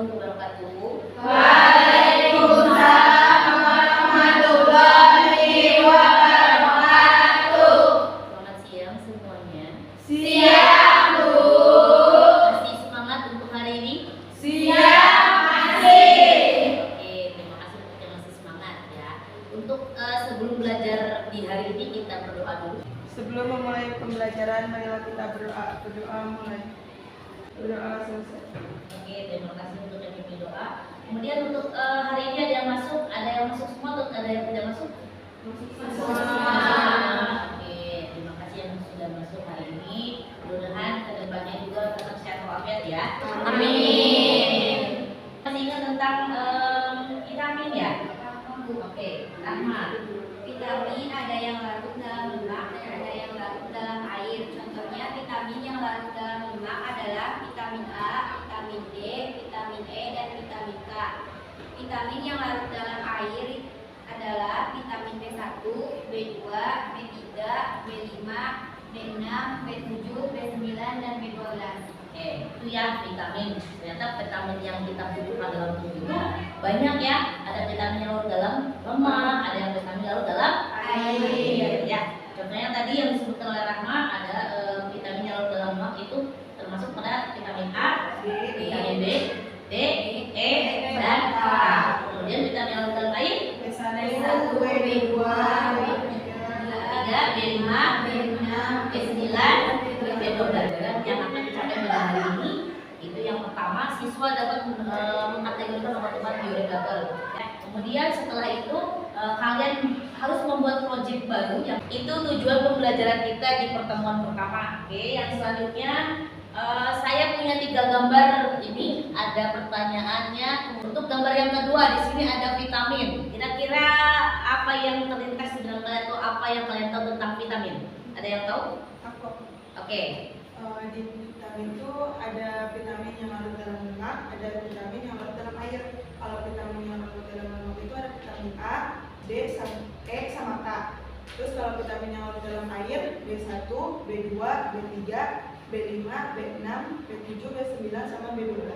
wabarakatuh. Waalaikumsalam warahmatullahi wabarakatuh. Selamat siang semuanya. Siang, Bu. Masih semangat untuk hari ini? Siang, masih. Oke, terima kasih untuk yang masih semangat ya. Untuk sebelum belajar di hari ini kita berdoa dulu. Sebelum memulai pembelajaran, marilah kita berdoa. Berdoa mulai. Berdoa selesai. Oke, terima kasih untuk yang pimpin doa. Kemudian untuk hari ini ada yang masuk semua atau ada yang tidak masuk? Masuk semua. Oke, terima kasih yang sudah masuk hari ini. Mudah-mudahan kedepannya juga tetap sehat walafiat ya. Amin. Masih ingat tentang vitamin ya? Oke, Rahma. Vitamin ada yang larut dalam lemak dan ada yang larut dalam air. Contohnya vitamin yang larut dalam lemak adalah vitamin A, vitamin D, vitamin E, dan vitamin K. Vitamin yang larut dalam air adalah vitamin B1, B2, B3, B5, B6, B7, B9, dan B12. Oke, itu ya vitamin. Ternyata vitamin yang kita butuhkan dalam tubuh banyak ya. Ada vitamin yang larut dalam lemak, ada yang vitamin larut dalam air. Ya, contohnya tadi yang disebutkan oleh Rahma ada vitamin yang larut dalam lemak itu termasuk pada vitamin A, vitamin B, D, E, dan K. Kemudian vitamin yang larut dalam air B1, B1, B2, B3, B5, B6, B9, B12. Dan yang akan dicapai pada hari ini itu yang pertama, siswa dapat mengkategorikan obat-obat bioregulator. Ya, kemudian setelah itu kalian harus membuat proyek baru. Yang itu tujuan pembelajaran kita di pertemuan pertama. Oke, yang selanjutnya saya punya 3 gambar ini. Ada pertanyaannya. Untuk gambar yang kedua di sini ada vitamin. Kira-kira apa yang terlintas di dalam kalian atau apa yang kalian tahu tentang vitamin? Ada yang tahu? Aku. Oke. Di vitamin itu ada vitamin yang larut dalam lemak, ada vitamin yang larut dalam air. Kalau vitamin yang larut dalam lemak itu ada vitamin A, D, E, sama K. Terus kalau vitamin yang larut dalam air B1, B2, B3, B5, B6, B7, B9, sama B12.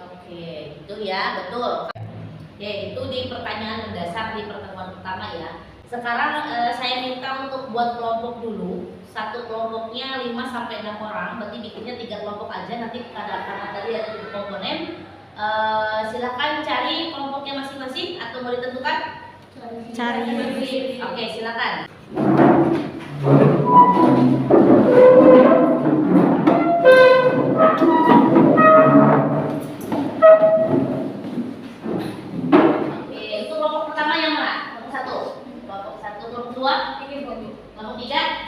Oke, itu ya, betul. Oke, itu di pertanyaan mendasar di pertemuan pertama ya. Sekarang saya minta untuk buat kelompok dulu. Satu kelompoknya 5 sampai 6 orang, berarti bikinnya 3 kelompok aja. Nanti karena tadi ada 7 komponen. Silakan cari kelompoknya masing-masing atau mau ditentukan? Cari. Oke, silakan. Oke, itu kelompok pertama yang mana? Kelompok 1, kelompok 2, kelompok 3.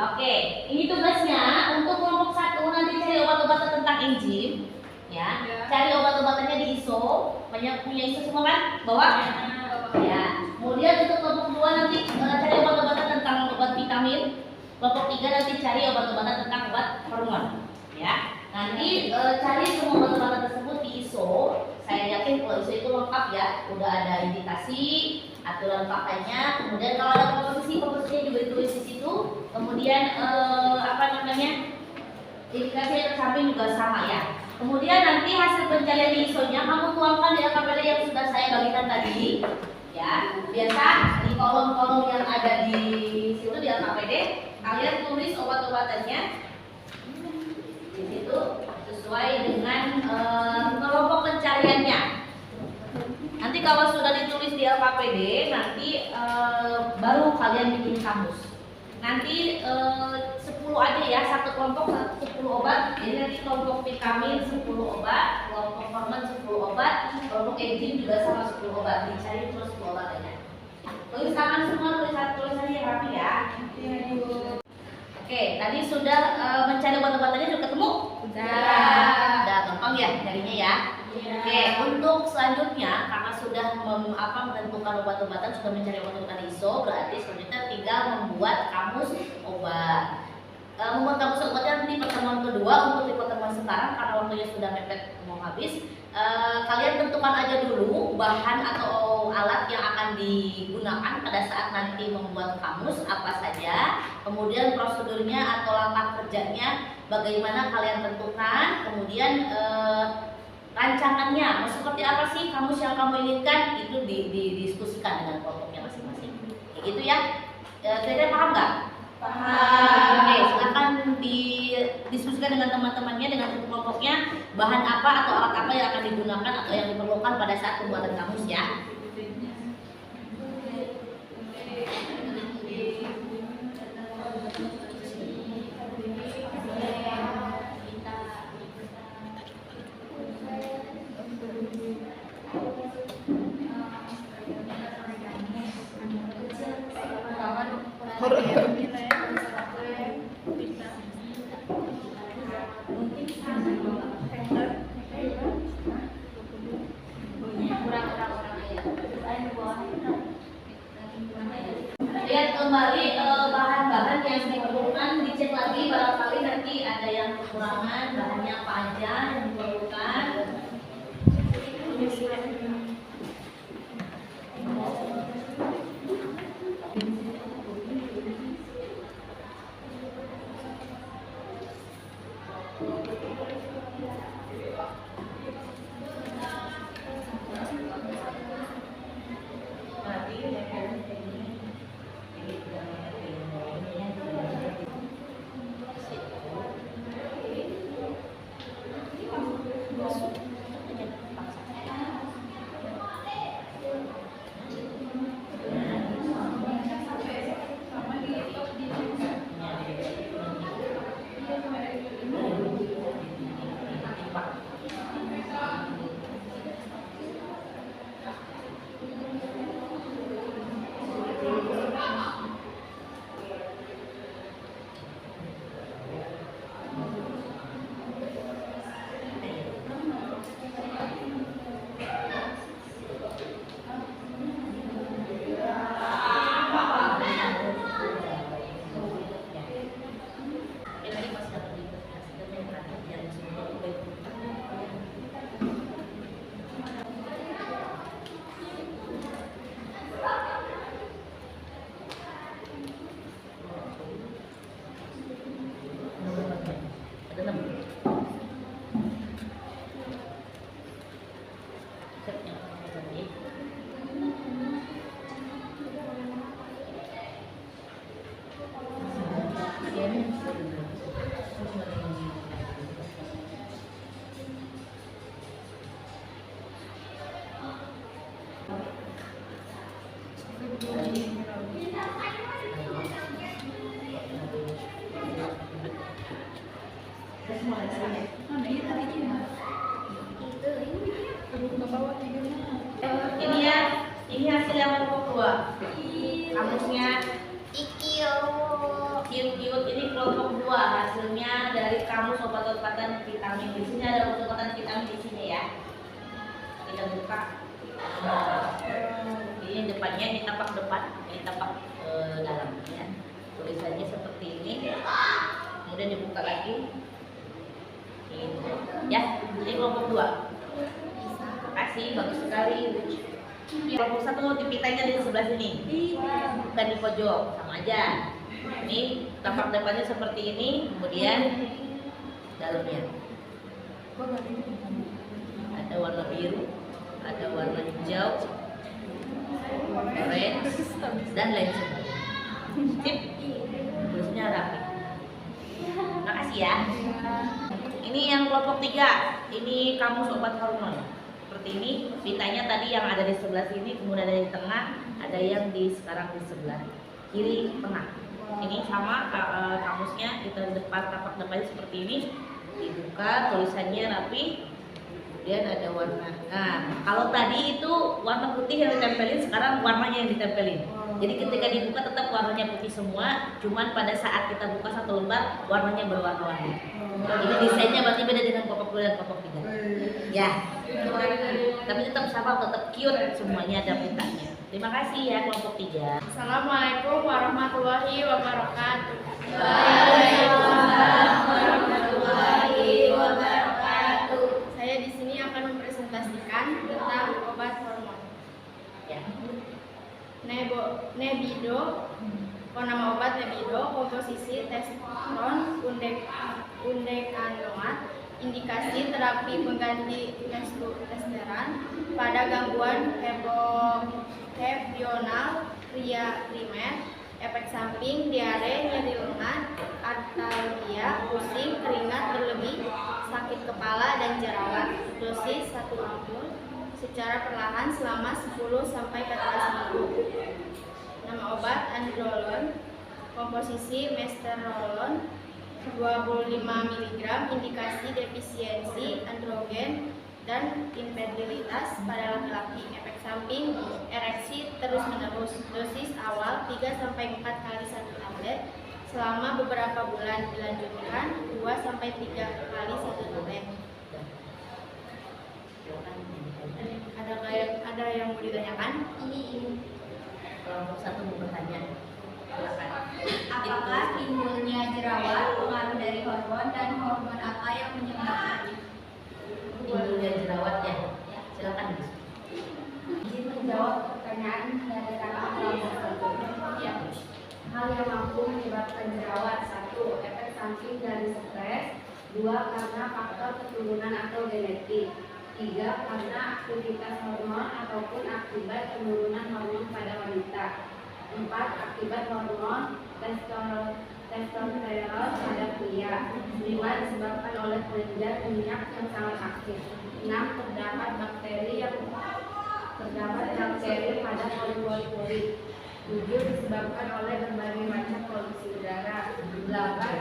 Oke, ini tugasnya untuk kelompok 1 nanti cari obat-obatan tentang enzim, ya. Cari obat-obatannya di ISO, punya ISO semua kan? Bawa? Ya. Kemudian untuk kelompok 2 nanti cari obat-obatan tentang obat vitamin. Kelompok 3 nanti cari obat-obatan tentang obat hormon, ya. Nanti cari semua obat-obatan tersebut di ISO. Saya yakin kalau ISO itu lengkap ya, udah ada indikasi, aturan pakainya, kemudian kalau ada komposisinya juga ditulis di situ. Kemudian indikasi yang samping juga sama ya. Kemudian nanti hasil pencarian di ISO-nya kamu tuangkan di LKPD yang sudah saya bagikan tadi. Ya, biasa di kolom-kolom yang ada di situ di LKPD, kalian tulis obat-obatannya di situ sesuai dengan kelompok pencariannya. Nanti kalau sudah ditulis di LKPD, nanti baru kalian bikin kamus. Nanti 10 aja ya, satu kelompok 10 obat. Jadi nanti kelompok vitamin 10 obat, kelompok hormon 10 obat, kelompok enzim juga sama 10 obat. Dicari terus 10 obat aja. Tulis tangan semua, tulisannya yang rapi ya. Oke, tadi sudah mencari obat-obatannya sudah ketemu? Udah gampang ya carinya ya. Oke, untuk selanjutnya karena sudah menentukan obat-obatan, sudah mencari obat-obatan ISO, berarti selanjutnya tinggal membuat kamus obat. Membuat kamus obatnya nanti pertemuan kedua. Untuk di pertemuan sekarang karena waktunya sudah mepet mau habis, kalian tentukan aja dulu bahan atau alat yang akan digunakan pada saat nanti membuat kamus apa saja, kemudian prosedurnya atau langkah kerjanya bagaimana kalian tentukan, kemudian rancangannya apa sih kamus yang kamu inginkan, itu didiskusikan dengan kelompoknya masing-masing. Kayak gitu ya. Kalian paham nggak? Paham. Oke, silakan didiskusikan dengan teman-temannya, dengan kelompoknya, bahan apa atau alat apa yang akan digunakan atau yang diperlukan pada saat pembuatan kamus ya. Lihat kembali bahan-bahan yang diperlukan, dicek lagi barangkali nanti ada yang kekurangan, bahannya apa aja yang diperlukan. Ini ya, ini hasil yang kelompok 2. Kamusnya Kiut ini kelompok 2, hasilnya dari kamus obat-obatan vitamin. Di sini ada obat-obatan vitamin di sini ya. Kita buka. Ini depannya, ini tapak depan, ini tapak dalam ya. Tulisannya seperti ini. Kemudian dibuka lagi. Ini. Ya, ini kelompok 2. Kasih, bagus sekali. Kelompok 1 dipitanya di sebelah sini, bukan di pojok, sama aja. Ini tapak depannya seperti ini, kemudian dalamnya ada warna biru, ada warna hijau, orange, dan lain sebagainya. Sip, tulisnya rapi. Terima kasih ya. Ini yang kelompok 3, ini kamus obat hormon. Seperti ini, pitanya tadi yang ada di sebelah sini, kemudian ada di tengah, ada yang sekarang di sebelah kiri tengah. Ini sama kamusnya, kita depan tapak depannya seperti ini, dibuka, tulisannya rapi, kemudian ada warna. Nah, kalau tadi itu warna putih yang ditempelin, sekarang warnanya yang ditempelin. Jadi ketika dibuka tetap warnanya putih semua, cuman pada saat kita buka satu lembar warnanya berwarna-warni. Ini desainnya berarti beda dengan kelompok 2 dan kelompok 3. Ya, tapi tetap sama, tetap cute, semuanya ada pintanya. Terima kasih ya kelompok 3. Assalamualaikum warahmatullahi wabarakatuh. Waalaikumsalam warahmatullahi wabarakatuh. Saya di sini akan mempresentasikan tentang obat hormon. Ya. Nebido, nama obat Nebido, komposisi testosteron, undekanoat, indikasi terapi pengganti testosteron pada gangguan behavioral primer, efek samping diare, nyeri lengan, artalgia, pusing, keringat berlebih, sakit kepala, dan jerawat. Dosis 1 ampul secara perlahan selama 10-14 minggu. Nama obat androlon, komposisi mesterolon 25 mg, indikasi defisiensi androgen dan infertilitas pada laki-laki. Efek samping ereksi terus-menerus. Dosis awal 3-4 kali 1 tablet selama beberapa bulan, dilanjutkan 2-3 kali 1 tablet. Ada yang mau ditanyakan? Ini kelompok satu mau bertanya. Silakan. Apakah timbulnya jerawat pengaruh dari hormon dan hormon apa yang menyebabkannya? Timbulnya jerawat ya. Silakan. Izin menjawab pertanyaan dari kakak kelompok satu. Ya. Hal yang mampu menyebabkan jerawat: 1. Efek samping dari stres. 2. Karena faktor keturunan atau genetik. 3. Karena aktivitas hormon ataupun akibat penurunan hormon pada wanita. 4. Akibat hormon testosteron pada pria. 5. Disebabkan oleh kelenjar minyak yang sangat aktif. 6. Terdapat bakteri pada pori-pori. 7. Disebabkan oleh berbagai macam polusi udara. 8.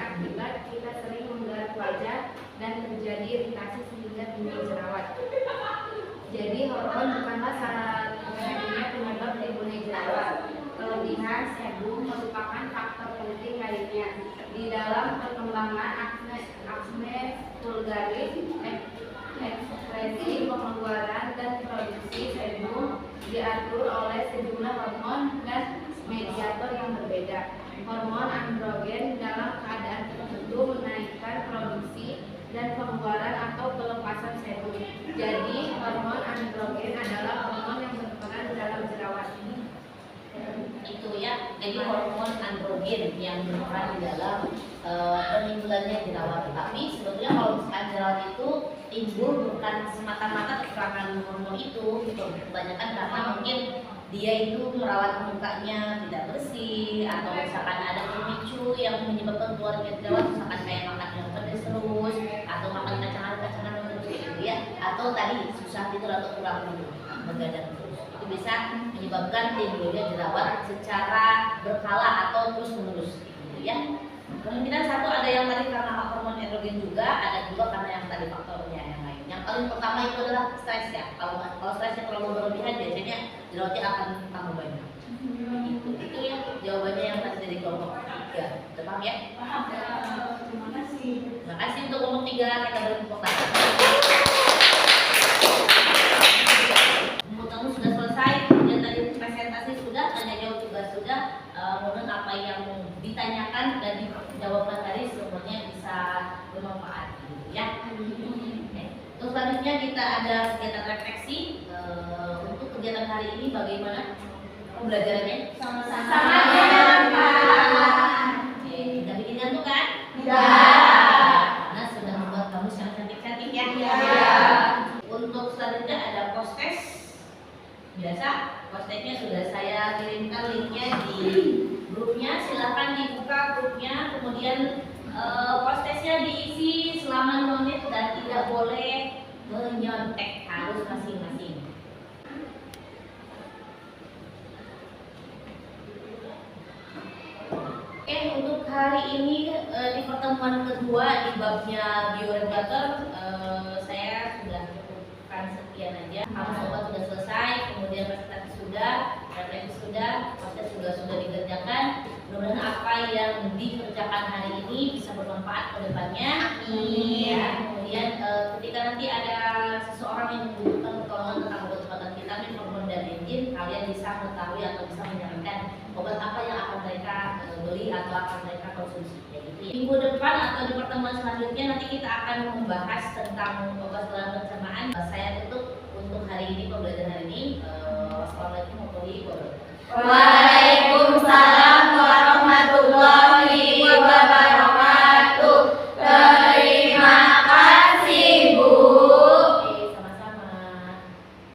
Akibat kita sering menggaruk wajah dan terjadi iritasi sehingga timbul jerawat. Jadi hormon bukanlah satu-satunya penyebab timbulnya jerawat. Kelebihan sebum merupakan faktor penting lainnya di dalam perkembangan akne vulgaris. Ekspresi, pengeluaran, dan produksi sebum diatur oleh sejumlah hormon dan mediator yang berbeda. Hormon androgen dalam keadaan tertentu menaikkan produksi dan pengeluaran atau pelepasan sebum. Jadi hormon androgen adalah hormon yang berperan dalam jerawat. Itu ya, jadi hormon androgen yang berperan di dalam penimbulannya jerawat. Tapi sebetulnya kalau misalkan jerawat itu timbul bukan semata-mata kekurangan hormon itu, gitu. Kebanyakan karena mungkin dia itu merawat mukanya tidak bersih, atau misalkan ada pemicu yang menyebabkan keluarnya jerawat, misalkan kayak makan yang pedas terus, atau makan kacang-kacangan terus gitu ya, atau tadi susah tidur atau kurang tidur, begadang terus. Itu bisa menyebabkan timbulnya jerawat secara berkala atau terus-menerus gitu ya. Kemungkinan satu ada yang tadi karena hormon androgen juga, ada juga karena yang tadi faktornya yang lain. Yang paling pertama itu adalah stres ya. Kalau stresnya terlalu berlebihan biasanya jerawatnya akan tambah banyak. Itu ya jawabannya yang tadi dari kelompok 3. Udah paham ya? Paham. Terima kasih. Terima kasih untuk kelompok 3, kita beri tepuk tangan. Kamu sudah selesai, kemudian tadi presentasi sudah, tanya jawab juga sudah. Kemudian apa yang ditanyakan dan dijawabkan tadi semuanya bisa bermanfaat gitu ya. Oke. Terus selanjutnya kita ada kegiatan refleksi. Untuk kegiatan hari ini bagaimana pembelajarannya? Sama menyenangkan. Oke, kita bikin ngantuk kan? Tidak. Nah, sudah membuat kamu yang cantik-cantik ya? Iya. Untuk selanjutnya ada post-test. Biasa, post-testnya sudah saya kirimkan linknya di grupnya. Silahkan dibuka grupnya, kemudian post-testnya diisi selama 5 menit dan tidak boleh menyontek, harus masing-masing. Oke, untuk hari ini di pertemuan kedua di babnya bioregulator, saya sudah cukupkan sekian aja. Kamu sobat sudah selesai, kemudian presentasi sudah, refleksi sudah, proses sudah dikerjakan. Mudah-mudahan apa yang dikerjakan hari ini bisa bermanfaat ke depannya. Ya, kemudian ketika nanti ada seseorang yang membutuhkan pertolongan tentang obat-obatan vitamin, hormon dan enzim, kalian bisa mengetahui atau bisa menyarankan obat apa yang akan mereka beli atau akan mereka konsumsi. Ya, gitu ya. Minggu depan atau di pertemuan selanjutnya nanti kita akan membahas tentang obat dalam pencernaan. Saya tutup untuk hari ini, pembelajaran hari ini. Wassalamualaikum warahmatullahi wabarakatuh.